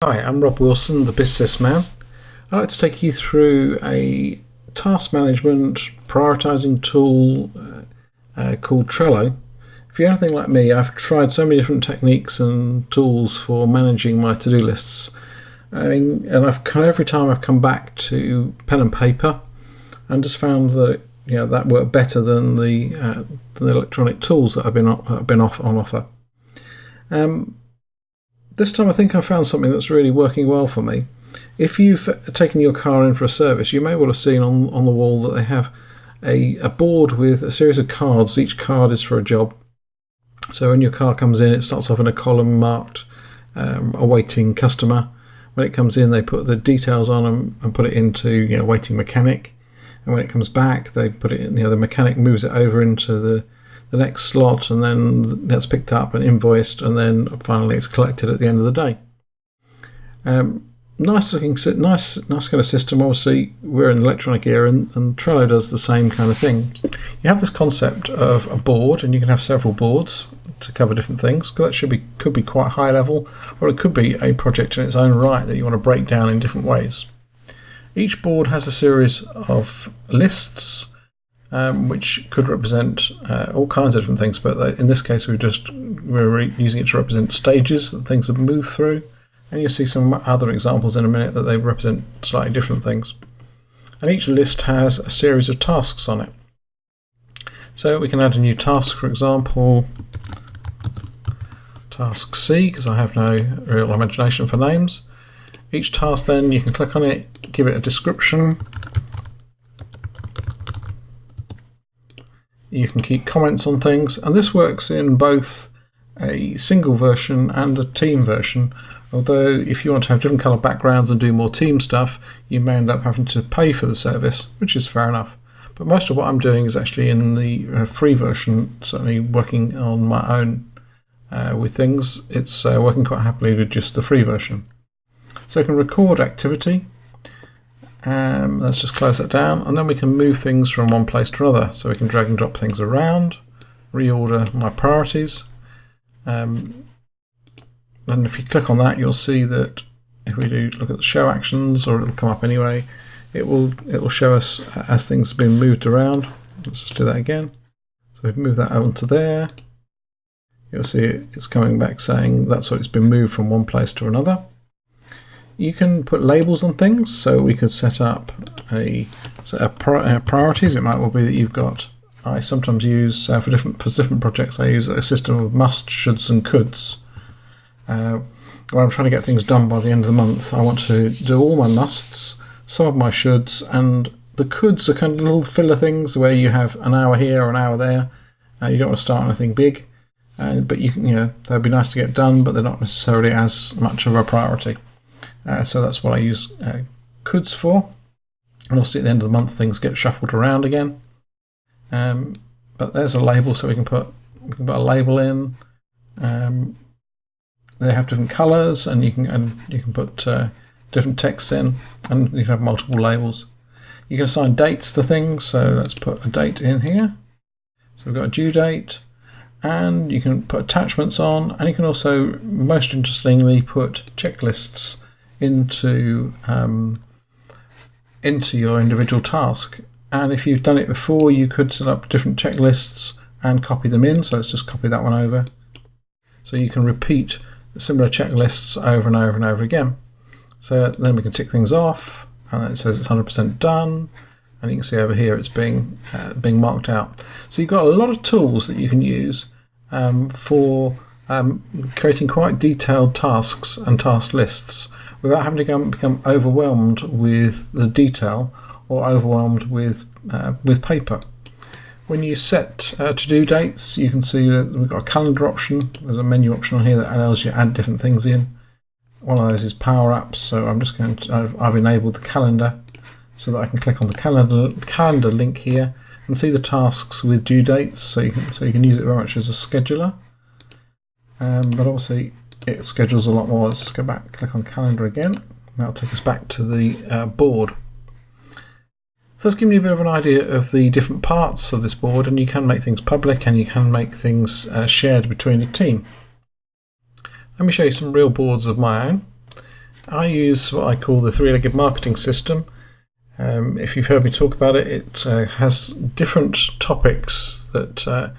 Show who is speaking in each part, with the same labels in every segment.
Speaker 1: Hi, I'm Rob Wilson, the businessman. I'd like to take you through a task management prioritising tool called Trello. If you're anything like me, I've tried so many different techniques and tools for managing my to-do lists. And every time I've come back to pen and paper, and just found that that worked better than the electronic tools that have been on offer. This time I think I found something that's really working well for me. If you've taken your car in for a service, you may well have seen on the wall that they have a board with a series of cards. Each card is for a job. So when your car comes in, it starts off in a column marked awaiting customer. When it comes in, they put the details on and put it into waiting mechanic. And when it comes back, they put it in, the mechanic moves it over into the next slot, and then that's picked up and invoiced, and then finally it's collected at the end of the day. Nice kind of system. Obviously, we're in the electronic era, and Trello does the same kind of thing. You have this concept of a board, and you can have several boards to cover different things. That could be quite high level, or it could be a project in its own right that you want to break down in different ways. Each board has a series of lists, which could represent all kinds of different things, but in this case we're using it to represent stages that things have moved through, and you'll see some other examples in a minute that they represent slightly different things. And each list has a series of tasks on it. So we can add a new task, for example, task C, because I have no real imagination for names. Each task, then you can click on it, give it a description. You can keep comments on things, and this works in both a single version and a team version, although if you want to have different colour backgrounds and do more team stuff, you may end up having to pay for the service, which is fair enough. But most of what I'm doing is actually in the free version, certainly working on my own with things. It's working quite happily with just the free version. So I can record activity. Let's just close that down, and then we can move things from one place to another. So we can drag and drop things around, reorder my priorities. And if you click on that, you'll see that if we do look at the show actions, or it'll come up anyway, it will show us as things have been moved around. Let's just do that again. So we've moved that onto there. You'll see it's coming back saying that's what it's been moved from one place to another. You can put labels on things, so we could set up priorities. It might well be that you've got. I sometimes use for different projects. I use a system of musts, shoulds, and coulds. When I'm trying to get things done by the end of the month, I want to do all my musts, some of my shoulds, and the coulds are kind of little filler things where you have an hour here or an hour there. You don't want to start anything big, but they'd be nice to get done, but they're not necessarily as much of a priority. So that's what I use coulds for. And obviously at the end of the month things get shuffled around again. But there's a label, so we can put a label in. They have different colours, and you can put different texts in, and you can have multiple labels. You can assign dates to things, so let's put a date in here. So we've got a due date, and you can put attachments on, and you can also, most interestingly, put checklists into your individual task. And if you've done it before, you could set up different checklists and copy them in. So let's just copy that one over. So you can repeat similar checklists over and over and over again. So then we can tick things off, and it says it's 100% done. And you can see over here it's being marked out. So you've got a lot of tools that you can use for creating quite detailed tasks and task lists, without having to become overwhelmed with the detail or overwhelmed with paper. When you set to-do dates, you can see that we've got a calendar option. There's a menu option on here that allows you to add different things in. One of those is power-ups, so I'm just going to, I've enabled the calendar so that I can click on the calendar link here and see the tasks with due dates, so you can use it very much as a scheduler. But obviously it schedules a lot more. Let's just go back, click on calendar again. That'll take us back to the board. So that's giving you a bit of an idea of the different parts of this board, and you can make things public and you can make things shared between a team. Let me show you some real boards of my own. I use what I call the Threelegged marketing system. If you've heard me talk about it, it has different topics that are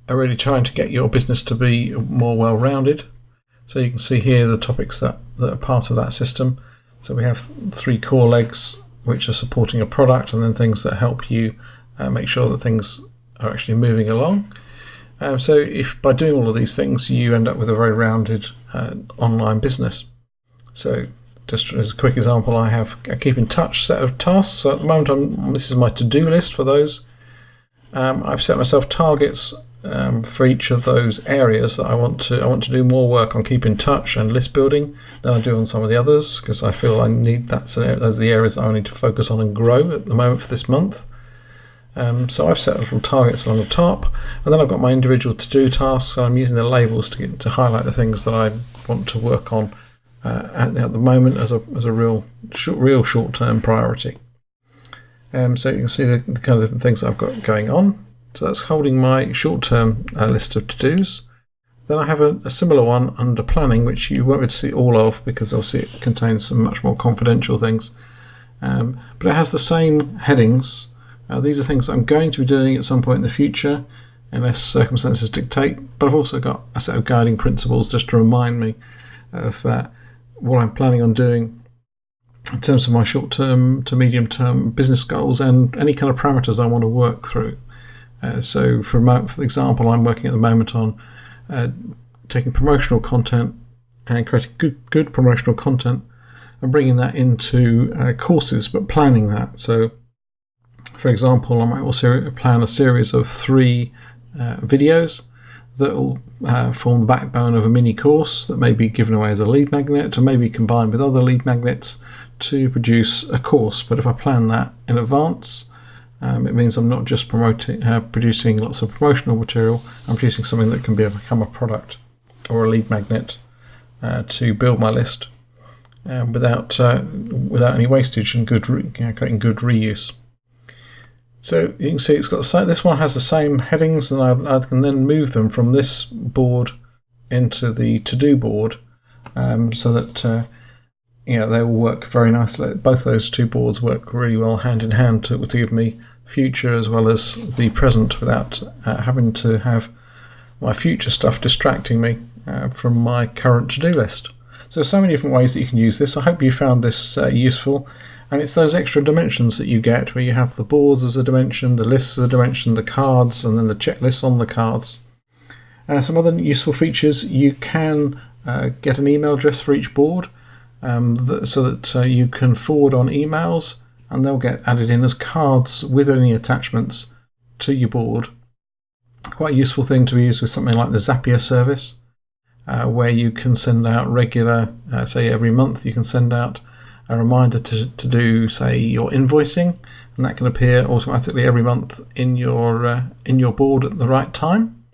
Speaker 1: really trying to get your business to be more well-rounded. So you can see here the topics that are part of that system. So we have 3 core legs, which are supporting a product, and then things that help you make sure that things are actually moving along. So if by doing all of these things, you end up with a very rounded online business. So just as a quick example, I have a keep in touch set of tasks. So at the moment, this is my to-do list for those. I've set myself targets for each of those areas that I want to do more work on keep in touch and list building than I do on some of the others, because I feel I need that. So those are the areas that I need to focus on and grow at the moment for this month. So I've set little targets along the top, and then I've got my individual to-do tasks. So I'm using the labels to highlight the things that I want to work on at the moment as a real short-term priority. So you can see the kind of things that I've got going on. So that's holding my short-term list of to-dos. Then I have a similar one under planning, which you won't be able to see all of because obviously it contains some much more confidential things. But it has the same headings. These are things that I'm going to be doing at some point in the future, unless circumstances dictate. But I've also got a set of guiding principles just to remind me of what I'm planning on doing in terms of my short-term to medium-term business goals and any kind of parameters I want to work through. So for example, I'm working at the moment on taking promotional content and creating good promotional content and bringing that into courses, but planning that. So for example, I might also plan a series of 3 videos that will form the backbone of a mini course that may be given away as a lead magnet, or maybe combined with other lead magnets to produce a course. But if I plan that in advance, it means I'm not just producing lots of promotional material. I'm producing something that can become a product or a lead magnet to build my list without any wastage and creating good reuse. So you can see it's got this one has the same headings, and I can then move them from this board into the to-do board, so that they will work very nicely. Both those 2 boards work really well hand in hand to give me future as well as the present, without having to have my future stuff distracting me from my current to-do list. So there's so many different ways that you can use this. I hope you found this useful. And it's those extra dimensions that you get, where you have the boards as a dimension, the lists as a dimension, the cards, and then the checklists on the cards. Some other useful features: you can get an email address for each board, so that you can forward on emails, and they'll get added in as cards with any attachments to your board. Quite a useful thing to be used with something like the Zapier service, where you can send out regular, say every month, you can send out a reminder to do, say, your invoicing, and that can appear automatically every month in your board at the right time.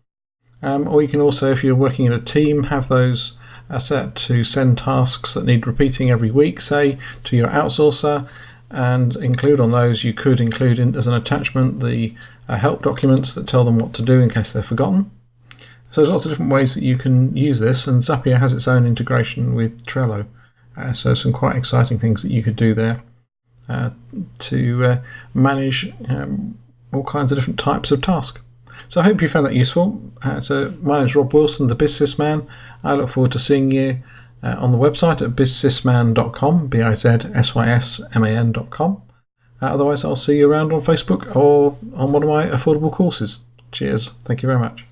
Speaker 1: Or you can also, if you're working in a team, have those set to send tasks that need repeating every week, say, to your outsourcer, and include on those. You could include as an attachment the help documents that tell them what to do in case they're forgotten. So there's lots of different ways that you can use this, and Zapier has its own integration with Trello. So some quite exciting things that you could do there to manage all kinds of different types of tasks. So I hope you found that useful. So my name is Rob Wilson, the BizSysMan. I look forward to seeing you on the website at bizsysman.com, bizsysman.com. Otherwise, I'll see you around on Facebook or on one of my affordable courses. Cheers. Thank you very much.